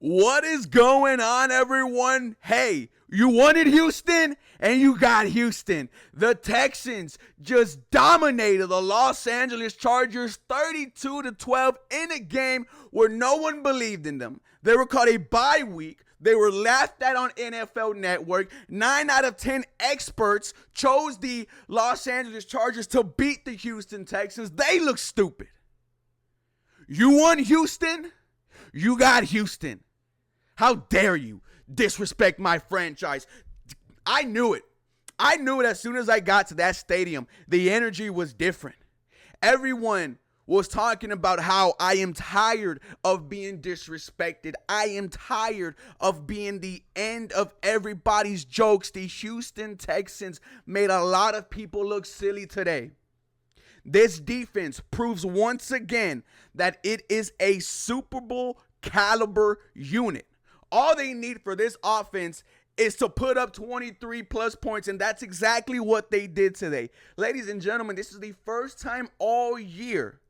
What is going on, everyone? Hey, you wanted Houston, and you got Houston. The Texans just dominated the Los Angeles Chargers 32-12 in a game where no one believed in them. They were called a bye week. They were laughed at on NFL Network. 9 out of 10 experts chose the Los Angeles Chargers to beat the Houston Texans. They look stupid. You want Houston? You got Houston. How dare you disrespect my franchise? I knew it. I knew it as soon as I got to that stadium. The energy was different. Everyone was talking about how I am tired of being disrespected. I am tired of being the end of everybody's jokes. The Houston Texans made a lot of people look silly today. This defense proves once again that it is a Super Bowl caliber unit. All they need for this offense is to put up 23 plus points, and that's exactly what they did today. Ladies and gentlemen, this is the first time all year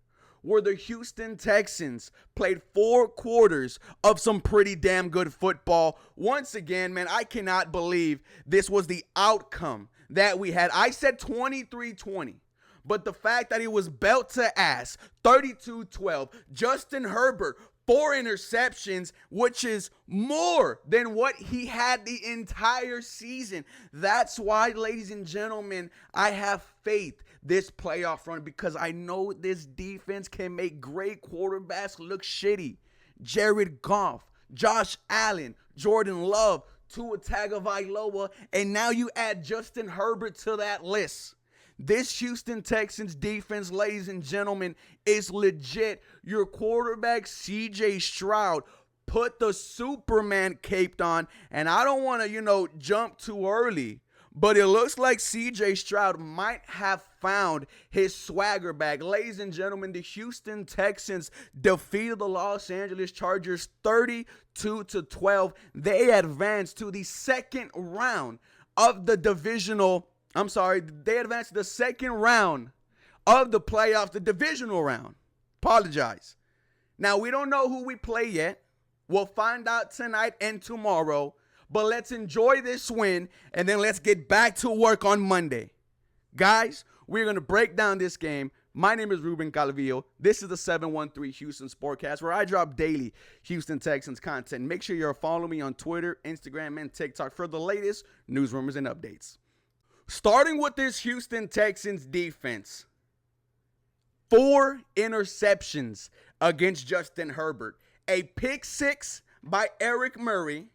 where the Houston Texans played 4 quarters of some pretty damn good football. Once again, man, I cannot believe this was the outcome that we had. I said 23-20. But the fact that it was belt to ass, 32-12, Justin Herbert, 4 interceptions, which is more than what he had the entire season. That's why, ladies and gentlemen, I have faith this playoff run because I know this defense can make great quarterbacks look shitty. Jared Goff, Josh Allen, Jordan Love, Tua Tagovailoa, and now you add Justin Herbert to that list. This Houston Texans defense, ladies and gentlemen, is legit. Your quarterback, C.J. Stroud, put the Superman cape on. And I don't want to, jump too early. But it looks like C.J. Stroud might have found his swagger back. Ladies and gentlemen, the Houston Texans defeated the Los Angeles Chargers 32-12. They advanced to the second round of the they advanced to the second round of the playoffs, the divisional round. Apologize. Now, we don't know who we play yet. We'll find out tonight and tomorrow. But let's enjoy this win, and then let's get back to work on Monday. Guys, we're going to break down this game. My name is Ruben Calvillo. This is the 713 Houston Sportcast, where I drop daily Houston Texans content. Make sure you're following me on Twitter, Instagram, and TikTok for the latest news, rumors, and updates. Starting with this Houston Texans defense, 4 interceptions against Justin Herbert, a pick 6 by Eric Murray,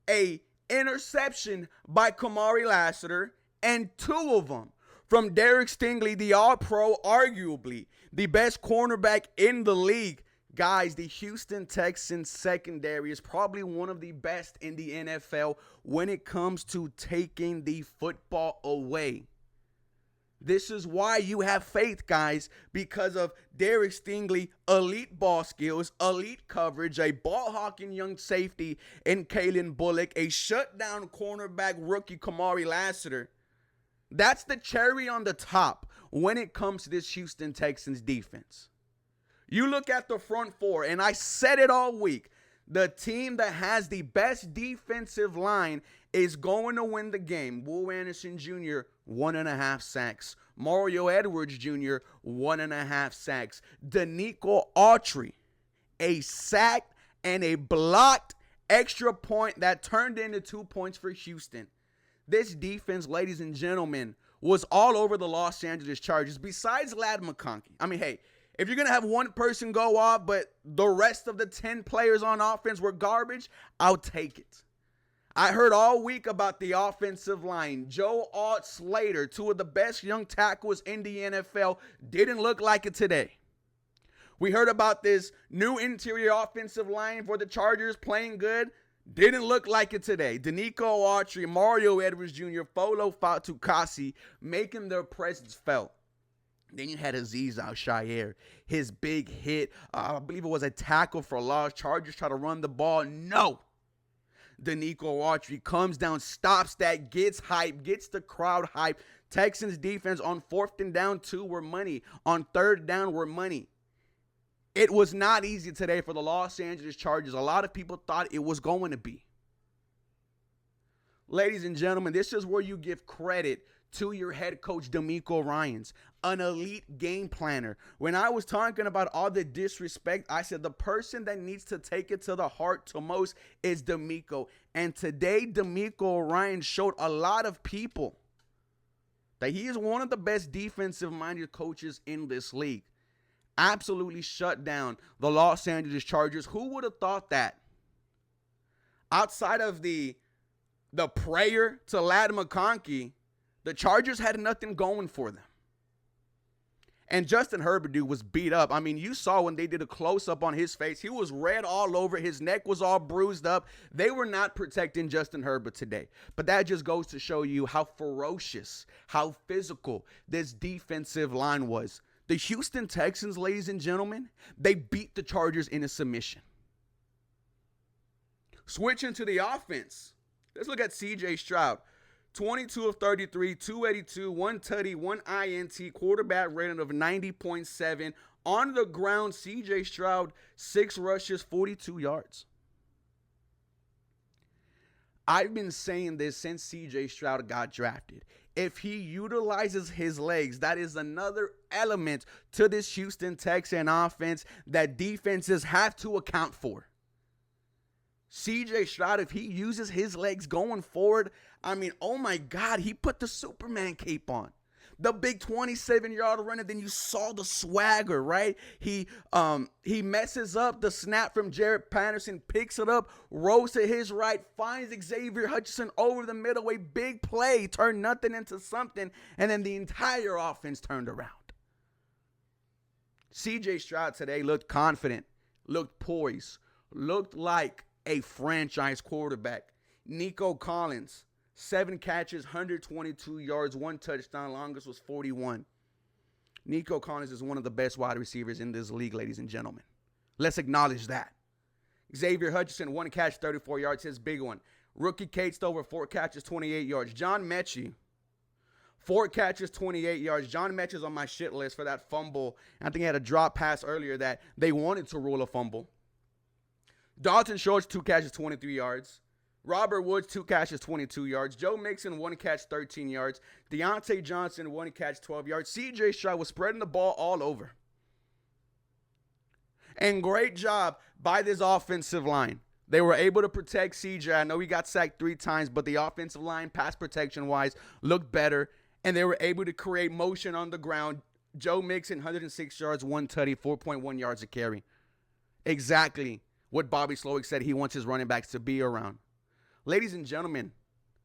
a interception by Kamari Lassiter, and 2 of them from Derek Stingley, the All-Pro, arguably the best cornerback in the league. Guys, the Houston Texans secondary is probably one of the best in the NFL when it comes to taking the football away. This is why you have faith, guys, because of Derek Stingley, elite ball skills, elite coverage, a ball-hawking young safety in Kalen Bullock, a shutdown cornerback rookie Kamari Lassiter. That's the cherry on the top when it comes to this Houston Texans defense. You look at the front 4, and I said it all week. The team that has the best defensive line is going to win the game. Will Anderson Jr., 1.5 sacks. Mario Edwards Jr., 1.5 sacks. Danico Autry, a sack and a blocked extra point that turned into 2 points for Houston. This defense, ladies and gentlemen, was all over the Los Angeles Chargers. Besides Ladd McConkey. I mean, hey, if you're going to have one person go off, but the rest of the 10 players on offense were garbage, I'll take it. I heard all week about the offensive line. Joe Alt-Slater, 2 of the best young tackles in the NFL, didn't look like it today. We heard about this new interior offensive line for the Chargers playing good. Didn't look like it today. Danico Autry, Mario Edwards Jr., Folo Fatukasi making their presence felt. Then you had Azeez Al-Shaair, his big hit. I believe it was a tackle for loss. Chargers try to run the ball. No. Danico Autry comes down, stops that, gets hype, gets the crowd hype. Texans defense on 4th and down 2 were money. On 3rd down were money. It was not easy today for the Los Angeles Chargers. A lot of people thought it was going to be. Ladies and gentlemen, this is where you give credit to your head coach, DeMeco Ryans, an elite game planner. When I was talking about all the disrespect, I said the person that needs to take it to the heart to most is DeMeco. And today, DeMeco Ryans showed a lot of people that he is one of the best defensive-minded coaches in this league. Absolutely shut down the Los Angeles Chargers. Who would have thought that? Outside of the prayer to Ladd McConkey, the Chargers had nothing going for them. And Justin Herbert, dude, was beat up. I mean, you saw when they did a close-up on his face, he was red all over. His neck was all bruised up. They were not protecting Justin Herbert today. But that just goes to show you how ferocious, how physical this defensive line was. The Houston Texans, ladies and gentlemen, they beat the Chargers in a submission. Switching to the offense, let's look at C.J. Stroud. 22 of 33, 282, 1 tutty, 1 INT, quarterback rating of 90.7. On the ground, C.J. Stroud, 6 rushes, 42 yards. I've been saying this since C.J. Stroud got drafted. If he utilizes his legs, that is another element to this Houston Texan offense that defenses have to account for. C.J. Stroud, if he uses his legs going forward, I mean, oh my God, he put the Superman cape on. The big 27-yard runner, then you saw the swagger, right? He messes up the snap from Jared Patterson, picks it up, rolls to his right, finds Xavier Hutchinson over the middle, a big play, turned nothing into something, and then the entire offense turned around. C.J. Stroud today looked confident, looked poised, looked like a franchise quarterback. Nico Collins, 7 catches, 122 yards, 1 touchdown. Longest was 41. Nico Collins is one of the best wide receivers in this league, ladies and gentlemen. Let's acknowledge that. Xavier Hutchinson, 1 catch, 34 yards, his big one. Rookie Kate Stover, 4 catches, 28 yards. John Mechie, 4 catches, 28 yards. John Mechie's on my shit list for that fumble. I think he had a drop pass earlier that they wanted to rule a fumble. Dalton Schultz, 2 catches, 23 yards. Robert Woods, 2 catches, 22 yards. Joe Mixon, 1 catch, 13 yards. Deontay Johnson, 1 catch, 12 yards. C.J. Stroud was spreading the ball all over. And great job by this offensive line. They were able to protect C.J. I know he got sacked 3 times, but the offensive line, pass protection-wise, looked better. And they were able to create motion on the ground. Joe Mixon, 106 yards, 1 tutty, 4.1 yards a carry. Exactly what Bobby Slowick said he wants his running backs to be around. Ladies and gentlemen,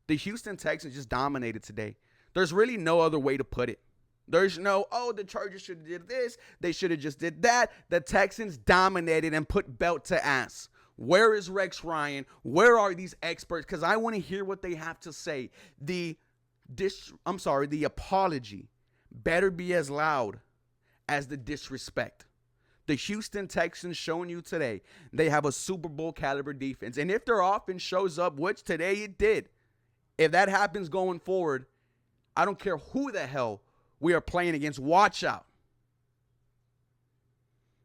the Houston Texans just dominated today. There's really no other way to put it. There's no, oh, the Chargers should have did this. They should have just did that. The Texans dominated and put belt to ass. Where is Rex Ryan? Where are these experts? Because I want to hear what they have to say. The apology better be as loud as the disrespect. The Houston Texans showing you today they have a Super Bowl caliber defense. And if their offense shows up, which today it did, if that happens going forward, I don't care who the hell we are playing against. Watch out.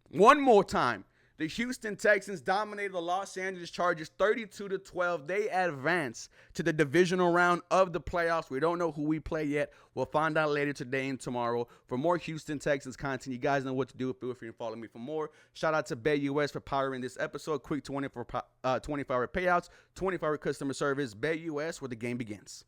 One more time. The Houston Texans dominated the Los Angeles Chargers 32-12. They advance to the divisional round of the playoffs. We don't know who we play yet. We'll find out later today and tomorrow. For more Houston Texans content, you guys know what to do. Feel free to follow me for more. Shout out to BetUS for powering this episode. Quick 24-hour payouts, 24-hour customer service. BetUS, where the game begins.